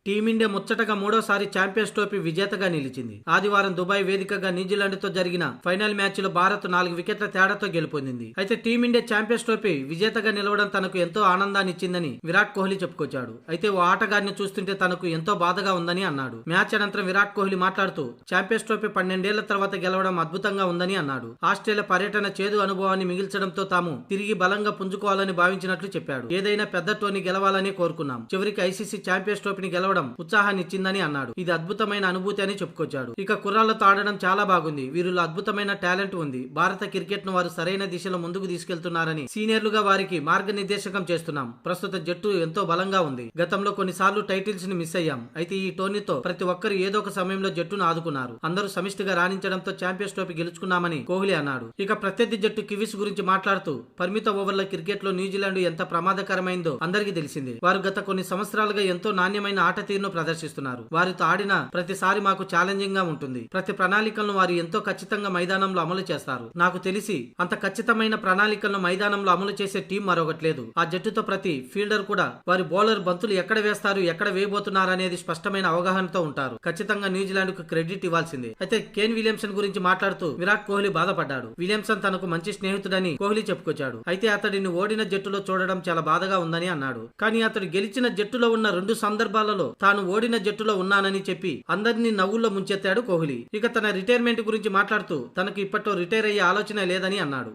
Team India ముచ్చటగా మూడోసారి champions trophy విజేతగా నిలిచింది. ఆదివారం దుబాయ్ వేదికగా న్యూజిలాండ్తో జరిగిన ఫైనల్ మ్యాచ్లో భారత్ 4 వికెట్ల తేడాతో గెలుపొందింది. అయితే టీమిండియా ఛాంపియన్స్ ట్రోఫీ విజేతగా నిలవడం తనకు ఎంతో ఆనందాన్ని ఇచ్చిందని విరాట్ కోహ్లీ చెప్పుకొచ్చాడు. అయితే ఓ ఆటగాడిని చూస్తుంటే తనకు ఎంతో బాధగా ఉందని అన్నాడు. మ్యాచ్ అనంతరం విరాట్ కోహ్లీ మాట్లాడుతూ ఛాంపియన్స్ ట్రోఫీ 12 ఏళ్ల తర్వాత గెలవడం అద్భుతంగా ఉందని అన్నాడు. ఆస్ట్రేలియా పర్యటన చేదు అనుభవాన్ని మిగిల్చడంతో తాము తిరిగి బలంగా పుంజుకోవాలని భావించినట్లు చెప్పాడు. ఏదైనా పెద్ద టోర్నీ గెలవాలని కోరుకున్నాం. చివరికి ఐసీసీ ఛాంపియన్స్ ట్రోఫీని గెలవడం ఉత్సాహాన్ని ఇచ్చిందని అన్నాడు. ఇది అద్భుతమైన అనుభూతి అని చెప్పుకొచ్చాడు. ఇక కుర్రాళ్లతో ఆడడం చాలా బాగుంది. వీరిలో అద్భుతమైన టాలెంట్ ఉంది. భారత క్రికెట్ ను వారు సరైన దిశలో ముందుకు తీసుకెళ్తున్నారని సీనియర్లుగా వారికి మార్గనిర్దేశకం చేస్తున్నాం. ప్రస్తుత జట్టు ఎంతో బలంగా ఉంది. గతంలో కొన్నిసార్లు టైటిల్స్ ని మిస్ అయ్యాం. అయితే ఈ టోర్నీతో ప్రతి ఒక్కరు ఏదో ఒక సమయంలో జట్టును ఆదుకున్నారు. అందరూ సమిష్టిగా రాణించడంతో ఛాంపియన్స్ ట్రోఫీ గెలుచుకున్నామని కోహ్లీ అన్నాడు. ఇక ప్రత్యర్థి జట్టు కివీస్ గురించి మాట్లాడుతూ పరిమిత ఓవర్ల క్రికెట్ లో న్యూజిలాండ్ ఎంత ప్రమాదకరమైందో అందరికీ తెలిసిందే. వారు గత కొన్ని సంవత్సరాలుగా ఎంతో నాణ్యమైన ఆట తీరును ప్రదర్శిస్తున్నారు. వారితో ఆడిన ప్రతిసారి మాకు ఛాలెంజింగ్ గా ఉంటుంది. ప్రతి ప్రణాళికలను వారు ఎంతో ఖచ్చితంగా మైదానంలో అమలు చేస్తారు. నాకు తెలిసి అంత ఖచ్చితమైన ప్రణాళికలను మైదానంలో అమలు చేసే టీం మరొకట్లేదు. ఆ జట్టుతో ప్రతి ఫీల్డర్ కూడా వారి బౌలర్ బంతులు ఎక్కడ వేస్తారు, ఎక్కడ వేయబోతున్నారు అనేది స్పష్టమైన అవగాహనతో ఉంటారు. ఖచ్చితంగా న్యూజిలాండ్ కు క్రెడిట్ ఇవ్వాల్సిందే. అయితే కేన్ విలియమ్సన్ గురించి మాట్లాడుతూ విరాట్ కోహ్లీ బాధపడ్డాడు. విలియమ్సన్ తనకు మంచి స్నేహితుడని కోహ్లీ చెప్పుకొచ్చాడు. అయితే అతడిని ఓడిన జట్టులో చూడడం చాలా బాధగా ఉందని అన్నాడు. కానీ అతడు గెలిచిన జట్టులో ఉన్న 2 సందర్భాలలో తాను ఓడిన జట్టులో ఉన్నానని చెప్పి అందరినీ నవ్వుల్లో ముంచెత్తాడు కోహ్లీ. ఇక తన రిటైర్మెంట్ గురించి మాట్లాడుతూ తనకు ఇప్పట్లో రిటైర్ అయ్యే ఆలోచన లేదని అన్నాడు.